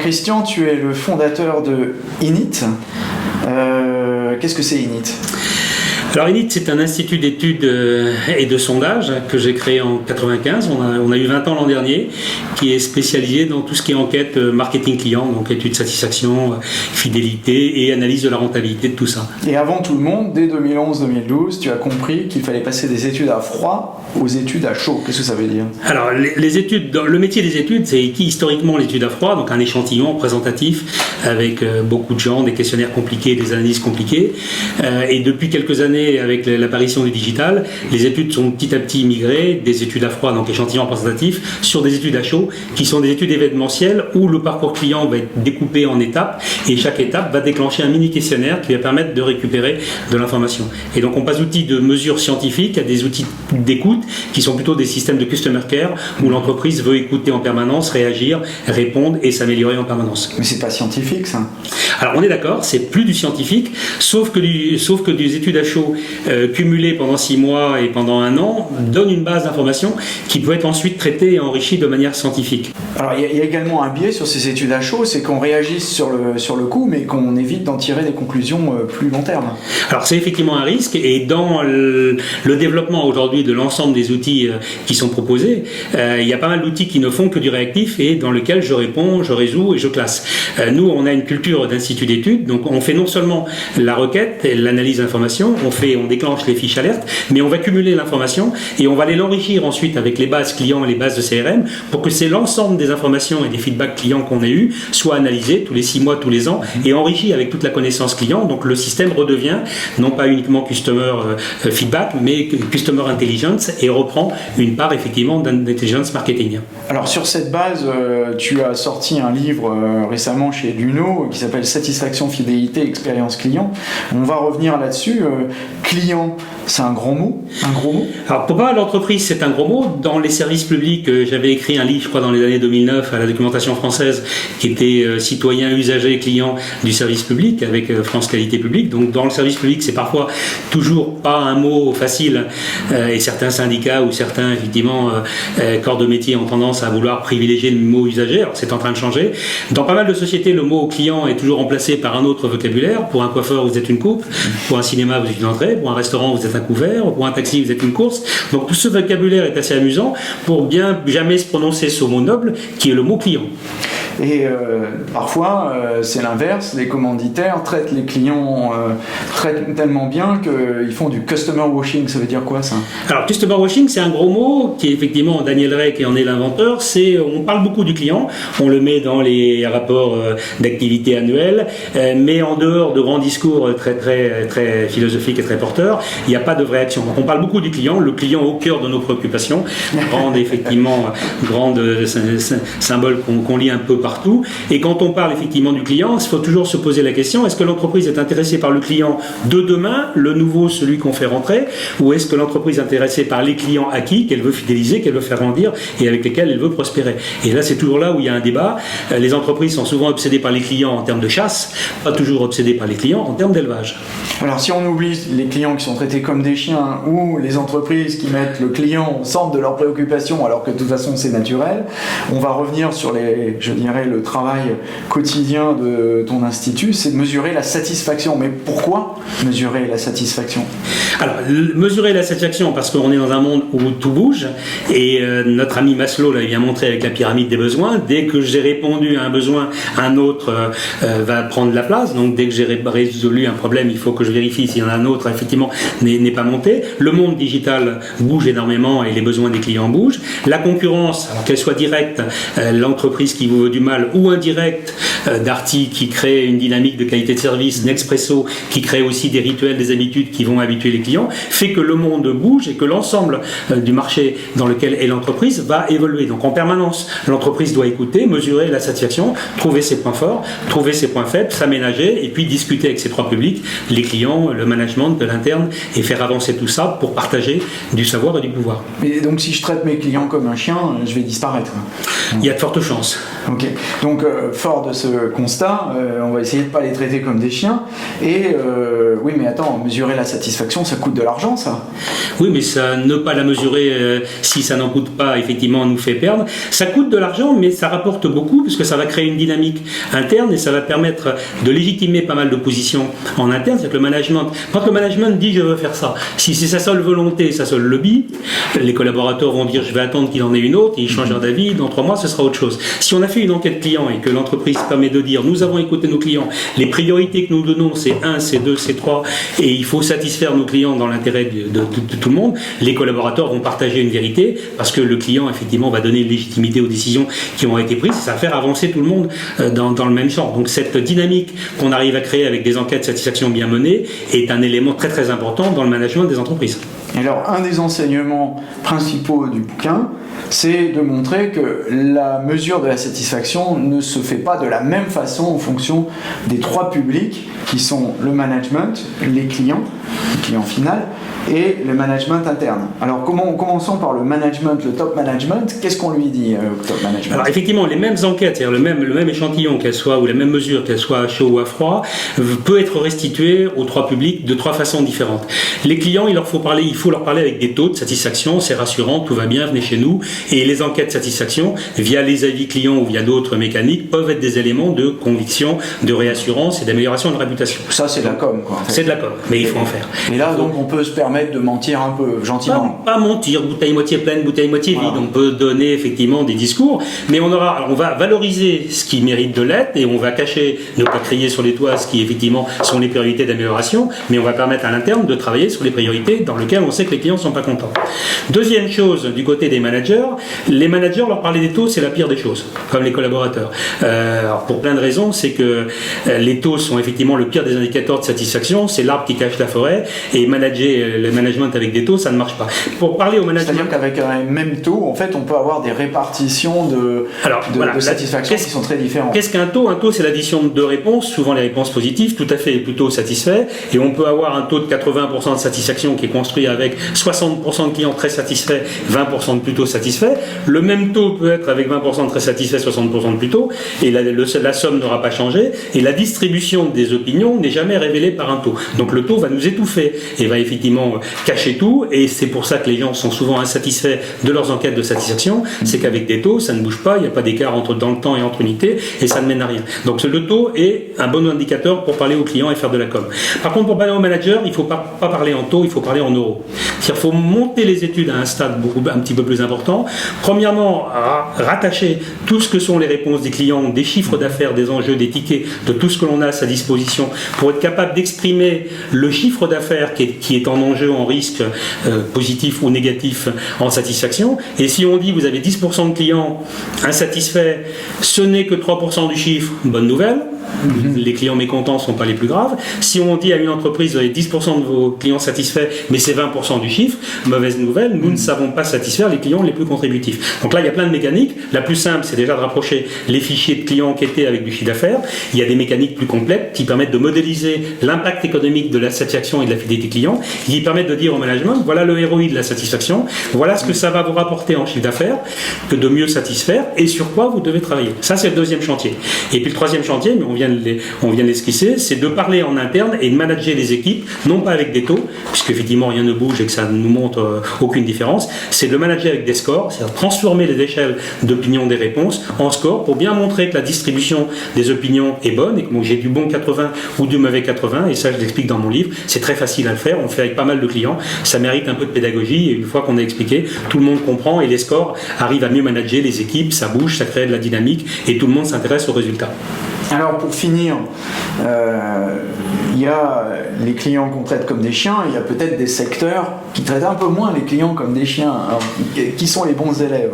Christian, tu es le fondateur de Init. Qu'est-ce que c'est Init ? Alors Init, c'est un institut d'études et de sondage que j'ai créé en 1995. On a eu 20 ans l'an dernier, qui est spécialisé dans tout ce qui est enquête marketing client, donc études de satisfaction, fidélité et analyse de la rentabilité de tout ça. Et avant tout le monde, dès 2011-2012, tu as compris qu'il fallait passer des études à froid aux études à chaud. Qu'est-ce que ça veut dire ? Alors les études, le métier des études, c'est historiquement l'étude à froid, donc un échantillon représentatif avec beaucoup de gens, des questionnaires compliqués, des analyses compliquées. Et depuis quelques années, avec l'apparition du digital, les études sont petit à petit migrées des études à froid, donc échantillons représentatifs, sur des études à chaud, qui sont des études événementielles où le parcours client va être découpé en étapes et chaque étape va déclencher un mini questionnaire qui va permettre de récupérer de l'information. Et donc on passe d'outils de mesure scientifique à des outils d'écoute qui sont plutôt des systèmes de customer care où l'entreprise veut écouter en permanence, réagir, répondre et s'améliorer en permanence. Mais c'est pas scientifique ça ? Alors on est d'accord, c'est plus du scientifique, sauf que des études à chaud cumulées pendant 6 mois et pendant 1 an donnent une base d'information qui peut être ensuite traitée et enrichie de manière scientifique. Alors il y a également un biais sur ces études à chaud, c'est qu'on réagisse sur le coup, mais qu'on évite d'en tirer des conclusions plus long terme. Alors c'est effectivement un risque, et dans le développement aujourd'hui de l'ensemble des outils qui sont proposés, il y a pas mal d'outils qui ne font que du réactif et dans lequel je réponds, je résous et je classe. Nous, on a une culture d'institut d'études, donc on fait non seulement la requête et l'analyse d'informations, on déclenche les fiches alertes, mais on va cumuler l'information et on va aller l'enrichir ensuite avec les bases clients et les bases de CRM pour que c'est l'ensemble des informations et des feedbacks clients qu'on a eu soient analysés tous les 6 mois, tous les ans et enrichis avec toute la connaissance client. Donc le système redevient non pas uniquement customer feedback, mais customer intelligence et reprend une part effectivement d'intelligence marketing. Alors sur cette base, tu as sorti un livre récemment chez Luno qui s'appelle Satisfaction, fidélité, expérience client. On va revenir là-dessus. Client, c'est un gros mot ? Alors pour pas mal d'entreprises, c'est un gros mot. Dans les services publics, j'avais écrit un livre, je crois, dans les années 2009 à la documentation française qui était citoyen, usager, client du service public avec France Qualité Publique. Donc dans le service public, c'est parfois toujours pas un mot facile et certains syndicats ou certains effectivement corps de métier ont tendance à vouloir privilégier le mot usager. Alors c'est en train de changer. Dans pas mal de sociétés, le mot client est toujours remplacé par un autre vocabulaire. Pour un coiffeur, vous êtes une coupe. Pour un cinéma, vous êtes une entrée. Pour un restaurant, vous êtes un couvert. Pour un taxi, vous êtes une course. Donc tout ce vocabulaire est assez amusant pour bien jamais se prononcer ce mot noble qui est le mot client. Et parfois, c'est l'inverse. Les commanditaires traitent les clients traitent tellement bien qu'ils font du customer washing. Ça veut dire quoi, ça ? Alors, customer washing, c'est un gros mot qui est effectivement Daniel Rey qui en est l'inventeur. On parle beaucoup du client. On le met dans les rapports d'activité annuels. Mais en dehors de grands discours très, très, très philosophiques et très porteurs, il n'y a pas de vraie action. Donc, on parle beaucoup du client. Le client au cœur de nos préoccupations. Grande symbole qu'on lit un peu partout. Et quand on parle effectivement du client, il faut toujours se poser la question, est-ce que l'entreprise est intéressée par le client de demain, le nouveau, celui qu'on fait rentrer, ou est-ce que l'entreprise est intéressée par les clients acquis, qu'elle veut fidéliser, qu'elle veut faire grandir et avec lesquels elle veut prospérer. Et là, c'est toujours là où il y a un débat. Les entreprises sont souvent obsédées par les clients en termes de chasse, pas toujours obsédées par les clients en termes d'élevage. Alors si on oublie les clients qui sont traités comme des chiens ou les entreprises qui mettent le client au centre de leurs préoccupations alors que de toute façon c'est naturel, on va revenir sur le travail quotidien de ton institut, c'est de mesurer la satisfaction. Mais pourquoi mesurer la satisfaction ? Alors, mesurer la satisfaction parce qu'on est dans un monde où tout bouge et notre ami Maslow l'a bien montré avec la pyramide des besoins. Dès que j'ai répondu à un besoin, un autre va prendre la place. Donc dès que j'ai résolu un problème, il faut que je vérifie s'il y en a un autre effectivement n'est pas monté. Le monde digital bouge énormément et les besoins des clients bougent. La concurrence, alors qu'elle soit directe, l'entreprise qui vous veut du mal, ou indirecte, Darty qui crée une dynamique de qualité de service, Nespresso qui crée aussi des rituels, des habitudes qui vont habituer les clients, fait que le monde bouge et que l'ensemble du marché dans lequel est l'entreprise va évoluer. Donc en permanence, l'entreprise doit écouter, mesurer la satisfaction, trouver ses points forts, trouver ses points faibles, s'aménager et puis discuter avec ses trois publics, les clients, le management de l'interne et faire avancer tout ça pour partager du savoir et du pouvoir. Et donc si je traite mes clients comme un chien, je vais disparaître. Il y a de fortes chances. Ok. Donc, fort de ce constat, on va essayer de ne pas les traiter comme des chiens. Et oui, mais attends, mesurer la satisfaction, ça coûte de l'argent, ça. Oui, mais ça, ne pas la mesurer si ça n'en coûte pas, effectivement, nous fait perdre. Ça coûte de l'argent, mais ça rapporte beaucoup, puisque ça va créer une dynamique interne et ça va permettre de légitimer pas mal de positions en interne. C'est que le management, quand le management dit je veux faire ça, si c'est sa seule volonté, sa seule lobby, les collaborateurs vont dire je vais attendre qu'il en ait une autre, et ils changent d'avis, dans 3 mois ce sera autre chose. Si on a fait une enquête client et que l'entreprise permet de dire nous avons écouté nos clients, les priorités que nous donnons c'est 1, c'est 2, c'est 3, et il faut satisfaire nos clients dans l'intérêt de tout le monde, les collaborateurs vont partager une vérité, parce que le client effectivement va donner une légitimité aux décisions qui ont été prises, ça va faire avancer tout le monde dans le même champ. Donc cette dynamique qu'on arrive à créer avec des enquêtes de satisfaction bien menées est un élément très très important dans le management des entreprises. Alors, un des enseignements principaux du bouquin, c'est de montrer que la mesure de la satisfaction ne se fait pas de la même façon en fonction des 3 publics qui sont le management, les clients, le client final, et le management interne. Alors, commençons par le management, le top management. Qu'est-ce qu'on lui dit au top management ? Alors, effectivement, les mêmes enquêtes, c'est-à-dire le même échantillon, qu'elle soit, ou la même mesure, qu'elle soit à chaud ou à froid, peut être restituée aux 3 publics de 3 façons différentes. Les clients, il faut leur parler avec des taux de satisfaction, c'est rassurant, tout va bien, venez chez nous. Et les enquêtes de satisfaction, via les avis clients ou via d'autres mécaniques, peuvent être des éléments de conviction, de réassurance et d'amélioration de réputation. Ça, c'est de la com, quoi. En fait. C'est de la com, mais il faut en faire. Et là, donc, on peut se permettre de mentir un peu, gentiment. Pas mentir, bouteille moitié pleine, bouteille moitié vide. On peut donner effectivement des discours, mais on va valoriser ce qui mérite de l'être et on va cacher, ne pas crier sur les toits ce qui effectivement sont les priorités d'amélioration, mais on va permettre à l'interne de travailler sur les priorités dans lesquelles on sait que les clients ne sont pas contents. Deuxième chose, du côté des managers, les managers, leur parler des taux, c'est la pire des choses, comme les collaborateurs. Alors pour plein de raisons, c'est que les taux sont effectivement le pire des indicateurs de satisfaction, c'est l'arbre qui cache la forêt, et manager le management avec des taux, ça ne marche pas. Pour parler au management... C'est-à-dire qu'avec un même taux, en fait, on peut avoir des répartitions de satisfaction qui sont très différentes. Qu'est-ce qu'un taux ? Un taux, c'est l'addition de 2 réponses, souvent les réponses positives, tout à fait plutôt satisfaits, et on peut avoir un taux de 80% de satisfaction qui est construit avec 60% de clients très satisfaits, 20% de plutôt satisfaits. Le même taux peut être avec 20% de très satisfaits, 60% de plutôt, et la somme n'aura pas changé, et la distribution des opinions n'est jamais révélée par un taux. Donc le taux va nous étouffer et va effectivement cacher tout, et c'est pour ça que les gens sont souvent insatisfaits de leurs enquêtes de satisfaction, c'est qu'avec des taux, ça ne bouge pas, il n'y a pas d'écart dans le temps et entre unités, et ça ne mène à rien. Donc le taux est un bon indicateur pour parler aux clients et faire de la com. Par contre, pour parler aux managers, il ne faut pas parler en taux, il faut parler en euros. C'est-à-dire qu'il faut monter les études à un stade un petit peu plus important. Premièrement, rattacher tout ce que sont les réponses des clients, des chiffres d'affaires, des enjeux, des tickets, de tout ce que l'on a à sa disposition, pour être capable d'exprimer le chiffre d'affaires qui est en enjeu, en risque, positif ou négatif, en satisfaction. Et si on dit vous avez 10% de clients insatisfaits, ce n'est que 3% du chiffre, bonne nouvelle. Les clients mécontents ne sont pas les plus graves. Si on dit à une entreprise vous avez 10% de vos clients satisfaits, mais c'est 20% du chiffre, mauvaise nouvelle, nous ne savons pas satisfaire les clients les plus contributifs. Donc là, il y a plein de mécaniques. La plus simple, c'est déjà de rapprocher les fichiers de clients enquêtés avec du chiffre d'affaires. Il y a des mécaniques plus complètes qui permettent de modéliser l'impact économique de la satisfaction et de la fidélité client, qui permettent de dire au management, voilà le ROI de la satisfaction, voilà ce que ça va vous rapporter en chiffre d'affaires, que de mieux satisfaire, et sur quoi vous devez travailler. Ça, c'est le deuxième chantier. Et puis le troisième chantier, mais on vient de l'esquisser, c'est de parler en interne et de manager les équipes, non pas avec des taux, puisque effectivement rien ne bouge et que ça ne nous montre aucune différence, c'est de le manager avec des scores, c'est-à-dire transformer les échelles d'opinion des réponses en scores pour bien montrer que la distribution des opinions est bonne et que j'ai du bon 80 ou du mauvais 80, et ça je l'explique dans mon livre, c'est très facile à le faire, on le fait avec pas mal de clients, ça mérite un peu de pédagogie, et une fois qu'on a expliqué, tout le monde comprend et les scores arrivent à mieux manager les équipes, ça bouge, ça crée de la dynamique et tout le monde s'intéresse aux résultats. Alors pour finir, il y a les clients qu'on traite comme des chiens, il y a peut-être des secteurs qui traitent un peu moins les clients comme des chiens. Alors, qui sont les bons élèves ?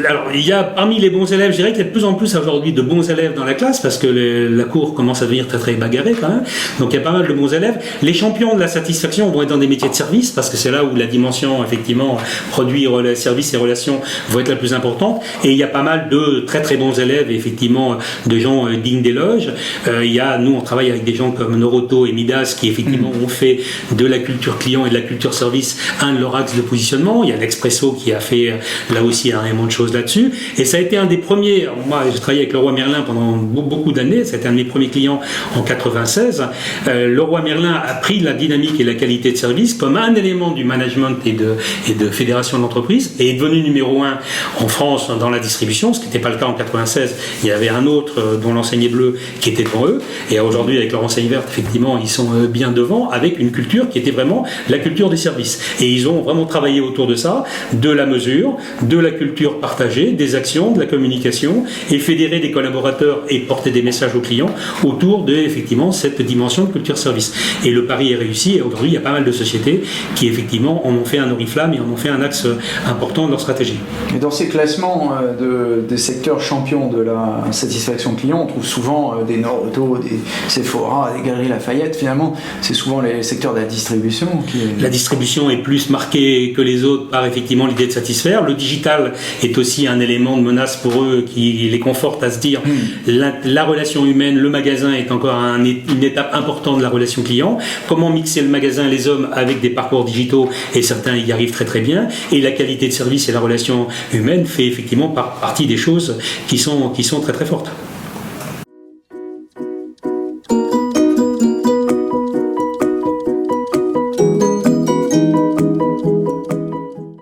Alors il y a parmi les bons élèves, je dirais qu'il y a de plus en plus aujourd'hui de bons élèves dans la classe, parce que la cour commence à devenir très très bagarrée quand même, donc il y a pas mal de bons élèves. Les champions de la satisfaction vont être dans des métiers de service, parce que c'est là où la dimension effectivement produit, service et relations vont être la plus importante, et il y a pas mal de très très bons élèves, effectivement de gens avec Digne d'Éloge. Nous, on travaille avec des gens comme Noroto et Midas qui effectivement ont fait de la culture client et de la culture service un de leurs axes de positionnement. Il y a l'Expresso qui a fait là aussi énormément de choses là-dessus. Et ça a été un des premiers. Moi, j'ai travaillé avec Leroy Merlin pendant beaucoup d'années. C'était un de mes premiers clients en 96. Leroy Merlin a pris la dynamique et la qualité de service comme un élément du management et de fédération d'entreprise et est devenu numéro 1 en France dans la distribution, ce qui n'était pas le cas en 96. Il y avait un autre dont l'enseigne est bleue qui était devant eux. Et aujourd'hui, avec leur enseigne verte, effectivement, ils sont bien devant avec une culture qui était vraiment la culture des services. Et ils ont vraiment travaillé autour de ça, de la mesure, de la culture partagée, des actions, de la communication et fédérer des collaborateurs et porter des messages aux clients autour de, effectivement, cette dimension de culture service. Et le pari est réussi et aujourd'hui, il y a pas mal de sociétés qui, effectivement, en ont fait un oriflamme et en ont fait un axe important de leur stratégie. Et dans ces classements des secteurs champions de la satisfaction client, on trouve souvent des Noroto, des Sephora, des Galeries Lafayette. Finalement, c'est souvent les secteurs de la distribution qui... La distribution est plus marquée que les autres par effectivement l'idée de satisfaire. Le digital est aussi un élément de menace pour eux qui les conforte à se dire la relation humaine, le magasin est encore une étape importante de la relation client. Comment mixer le magasin, les hommes avec des parcours digitaux, et certains y arrivent très très bien. Et la qualité de service et la relation humaine fait effectivement partie des choses qui sont très très fortes.